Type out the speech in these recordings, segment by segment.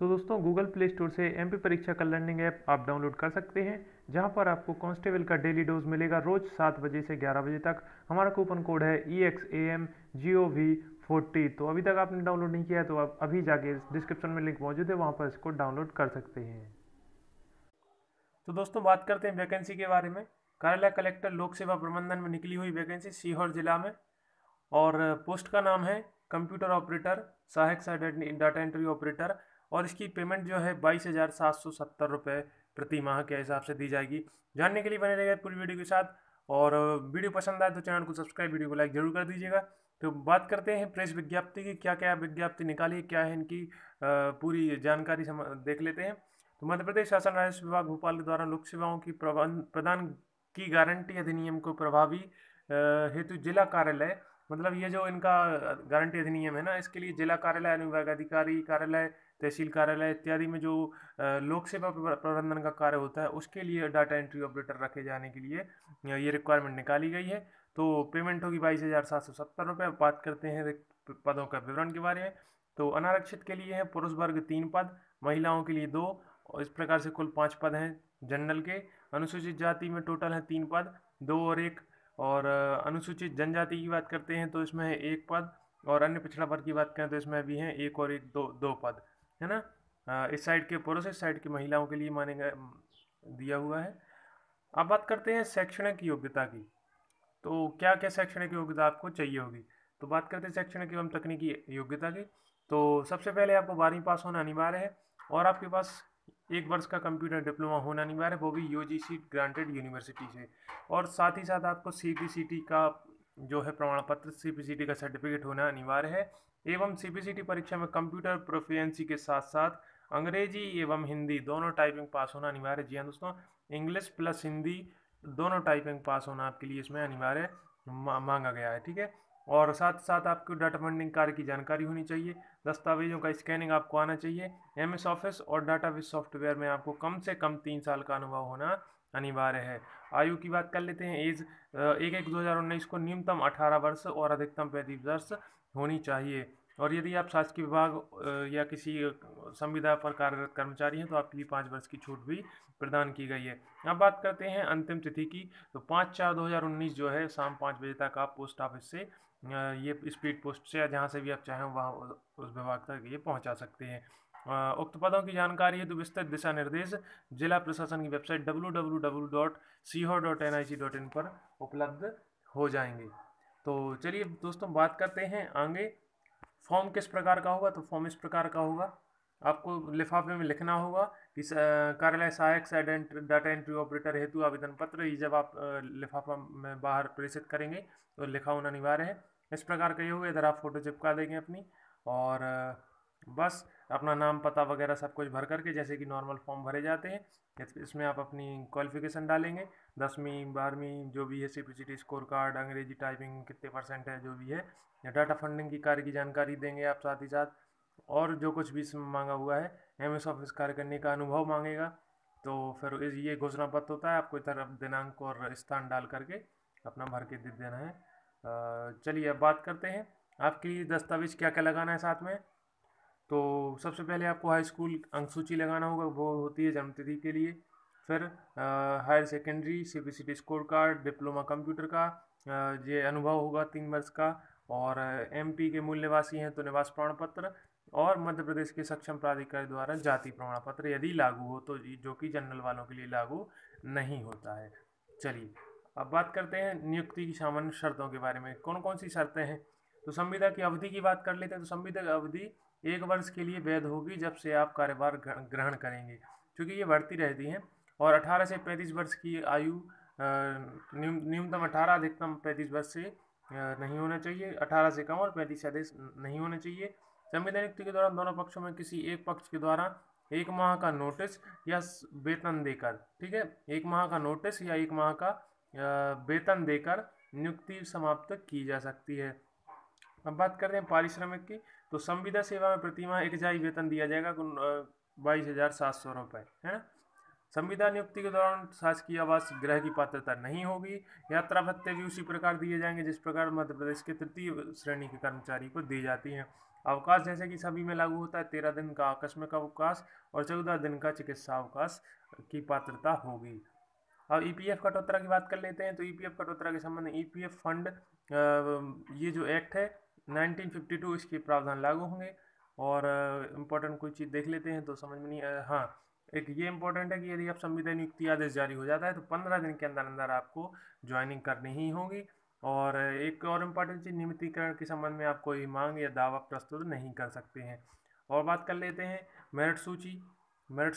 तो दोस्तों Google play store से एमपी परीक्षा का लर्निंग ऐप आप डाउनलोड कर सकते हैं, जहां पर आपको कांस्टेबल का डेली डोज मिलेगा रोज 7 बजे से 11 बजे तक। हमारा कूपन कोड है EXAMGOV40। तो अभी तक आपने डाउनलोड नहीं किया है तो आप अभी जाके डिस्क्रिप्शन में लिंक मौजूद है, वहां पर इसको डाउनलोड कर सकते हैं। तो दोस्तों बात करते हैं वैकेंसी के बारे में। कार्यालय कलेक्टर लोक सेवा प्रबंधन में निकली हुई वैकेंसी सीहोर जिला में, और पोस्ट का नाम है कंप्यूटर ऑपरेटर, सहायक डाटा एंट्री ऑपरेटर। और इसकी पेमेंट जो है 22,770 रुपये प्रति माह के हिसाब से दी जाएगी। जानने के लिए बने रहिएगा पूरी वीडियो के साथ, और वीडियो पसंद आए तो चैनल को सब्सक्राइब, वीडियो को लाइक जरूर कर दीजिएगा। तो बात करते हैं प्रेस विज्ञप्ति की, क्या क्या विज्ञप्ति निकाली है, क्या है इनकी पूरी जानकारी देख लेते हैं। तो मध्य प्रदेश शासन राजस्व विभाग भोपाल के द्वारा लोक सेवाओं की प्रदान की गारंटी अधिनियम को प्रभावी हेतु जिला कार्यालय, मतलब ये जो इनका गारंटी अधिनियम है ना, इसके लिए जिला कार्यालय, अनुविभाग अधिकारी कार्यालय, तहसील कार्यालय इत्यादि में जो लोक सेवा प्रबंधन का कार्य होता है, उसके लिए डाटा एंट्री ऑपरेटर रखे जाने के लिए ये रिक्वायरमेंट निकाली गई है। तो पेमेंट होगी 22,770 रुपये। बात करते हैं रिक्त पदों का विवरण के बारे में। तो अनारक्षित के लिए है पुरुष वर्ग 3 पद, महिलाओं के लिए 2, और इस प्रकार से कुल 5 पद हैं जनरल के। अनुसूचित जाति में टोटल है 3 पद, 2 और 1। और अनुसूचित जनजाति की बात करते हैं तो इसमें है 1 पद, और अन्य पिछड़ा वर्ग की बात करें तो इसमें भी है 1 और 1, 2 पद है ना। इस साइड के पुरुष, इस साइड की महिलाओं के लिए माने गए दिया हुआ है। अब बात करते हैं शैक्षणिक योग्यता की। तो क्या क्या शैक्षणिक योग्यता आपको चाहिए होगी। तो बात करते हैं शैक्षणिक एवं तकनीकी योग्यता की। तो सबसे पहले आपको 12वीं पास होना अनिवार्य है, और आपके पास 1 वर्ष का कंप्यूटर डिप्लोमा होना अनिवार्य है, वो भी यूजीसी ग्रांटेड यूनिवर्सिटी से। और साथ ही साथ आपको सीपीसीटी का जो है प्रमाण पत्र, सीपीसीटी का सर्टिफिकेट होना अनिवार्य है। एवं सीपीसीटी परीक्षा में कंप्यूटर प्रोफिशिएंसी के साथ साथ अंग्रेजी एवं हिंदी दोनों टाइपिंग पास होना अनिवार्य है। जी हाँ दोस्तों, इंग्लिश प्लस हिंदी दोनों टाइपिंग पास होना आपके लिए इसमें अनिवार्य मांगा गया है, ठीक है। और साथ साथ आपको डाटा फंडिंग कार्य की जानकारी होनी चाहिए। दस्तावेजों का स्कैनिंग आपको आना चाहिए। एमएस ऑफिस और डाटाबेस सॉफ्टवेयर में आपको कम से कम 3 साल का अनुभव होना अनिवार्य है। आयु की बात कर लेते हैं। एज 1/1/2019 को न्यूनतम 18 वर्ष और अधिकतम 35 वर्ष होनी चाहिए। और यदि आप शासकीय विभाग या किसी संविदा पर कार्यरत कर्मचारी हैं तो आपके लिए 5 वर्ष की छूट भी प्रदान की गई है। अब बात करते हैं अंतिम तिथि की। तो 5/4/2019 जो है शाम 5 बजे तक आप पोस्ट ऑफिस से ये स्पीड पोस्ट से या जहाँ से भी आप चाहें वहाँ उस विभाग तक ये पहुँचा सकते हैं। उक्त पदों की जानकारी है तो विस्तृत दिशा निर्देश जिला प्रशासन की वेबसाइट www.sihor.nic.in पर उपलब्ध हो जाएंगे। तो चलिए दोस्तों बात करते हैं आगे। फॉर्म किस प्रकार का होगा। तो फॉर्म इस प्रकार का होगा। आपको लिफाफे में लिखना होगा कि कार्यालय सहायक डाटा एंट्री ऑपरेटर हेतु आवेदन पत्र। ये जब आप लिफाफा में बाहर प्रेषित करेंगे तो लिखा होना अनिवार्य है। इस प्रकार का ये होगा। इधर आप फोटो चिपका देंगे अपनी, और बस अपना नाम पता वगैरह सब कुछ भर करके, जैसे कि नॉर्मल फॉर्म भरे जाते हैं, इसमें आप अपनी क्वालिफिकेशन डालेंगे, 10वीं 12वीं जो भी है, सीपीसीटी स्कोर कार्ड, अंग्रेजी टाइपिंग कितने % है जो भी है, डाटा फंडिंग की कार्य की जानकारी देंगे आप साथ ही साथ। और जो कुछ भी इसमें मांगा हुआ है, एमएस ऑफिस कार्य करने का अनुभव मांगेगा। तो फिर ये घोषणा पत्र होता है, आपको इधर दिनांक और स्थान डाल करके अपना भर के दे देना है। चलिए अब बात करते हैं आपके लिए दस्तावेज क्या क्या लगाना है साथ में। तो सबसे पहले आपको हाई स्कूल अंक सूची लगाना होगा, वो होती है जन्मतिथि के लिए। फिर higher secondary CPCT score card, diploma computer का ये अनुभव होगा 3 वर्ष का। और एमपी के मूल निवासी हैं तो निवास प्रमाण पत्र, और मध्य प्रदेश के सक्षम प्राधिकारी द्वारा जाति प्रमाण पत्र यदि लागू हो, तो जो कि जनरल वालों के लिए लागू नहीं होता है। चलिए अब बात करते हैं नियुक्ति की सामान्य शर्तों के बारे में। कौन कौन सी शर्तें हैं। तो संविदा की अवधि की बात कर लेते हैं। तो संविदा की अवधि 1 वर्ष के लिए वैध होगी जब से आप कार्यभार ग्रहण करेंगे, क्योंकि ये बढ़ती रहती हैं। और 18 से 35 वर्ष की आयु, न्यूनतम 18, अधिकतम 35 वर्ष से नहीं होना चाहिए। 18 से कम और 35 से अधिक नहीं होना चाहिए। संविदा नियुक्ति के दौरान दोनों पक्षों में किसी एक पक्ष के द्वारा 1 माह का नोटिस या वेतन देकर, ठीक है, 1 माह का नोटिस या 1 माह का वेतन देकर नियुक्ति समाप्त की जा सकती है। अब बात करते हैं पारिश्रमिक की। तो संविदा सेवा में प्रतिमाह एकजाई वेतन दिया जाएगा 22,700 रुपये, है ना। संविदा नियुक्ति के दौरान शासकीय आवास गृह की पात्रता नहीं होगी। यात्रा भत्ते भी उसी प्रकार दिए जाएंगे जिस प्रकार मध्य प्रदेश के 3य श्रेणी के कर्मचारी को दी जाती हैं। अवकाश जैसे कि सभी में लागू होता है 13 दिन का आकस्मिक अवकाश और 14 दिन का चिकित्सा अवकाश की पात्रता होगी। अब ईपीएफ कटौती की बात कर लेते हैं। तो ईपीएफ कटौती के संबंध में ईपीएफ फंड ये जो एक्ट है 1952 इसके प्रावधान लागू होंगे। और इम्पोर्टेंट कोई चीज़ देख लेते हैं तो समझ में नहीं हाँ, एक ये इंपॉर्टेंट है कि यदि आप संविदा नियुक्ति आदेश जारी हो जाता है तो 15 दिन के अंदर अंदर आपको ज्वाइनिंग करनी ही होगी। और एक और इम्पॉर्टेंट चीज़, नियमितीकरण के संबंध में आप कोई मांग या दावा प्रस्तुत नहीं कर सकते हैं। और बात कर लेते हैं मेरिट सूची। मेरिट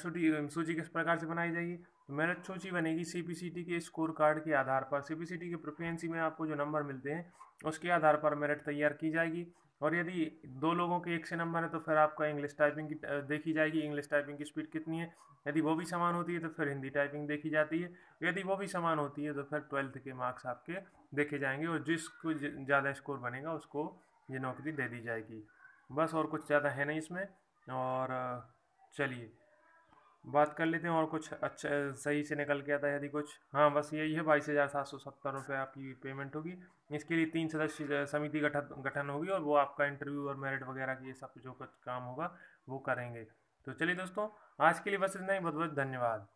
सूची किस प्रकार से बनाई जाएगी? तो मेरिट सूची बनेगी सीपीसीटी के स्कोर कार्ड के आधार पर। सीपीसीटी के प्रेफरेंसी में आपको जो नंबर मिलते हैं उसके आधार पर मेरिट तैयार की जाएगी। और यदि दो लोगों के एक से नंबर है तो फिर आपका इंग्लिश टाइपिंग की देखी जाएगी, इंग्लिश टाइपिंग की स्पीड कितनी है। यदि वो भी समान होती है तो फिर हिंदी टाइपिंग देखी जाती है। यदि वो भी समान होती है तो फिर 12th के मार्क्स आपके देखे जाएंगे और जिसको ज़्यादा स्कोर बनेगा उसको ये नौकरी दे दी जाएगी। बस और कुछ ज़्यादा है नहीं इसमें। और चलिए बात कर लेते हैं और कुछ अच्छा सही से निकल के आता है यदि कुछ। हाँ, बस यही है, 22,770 आपकी पेमेंट होगी। इसके लिए 3 सदस्य समिति गठन होगी और वो आपका इंटरव्यू और मेरिट वगैरह की ये सब जो कुछ काम होगा वो करेंगे। तो चलिए दोस्तों, आज के लिए बस इतना ही। बहुत बहुत धन्यवाद।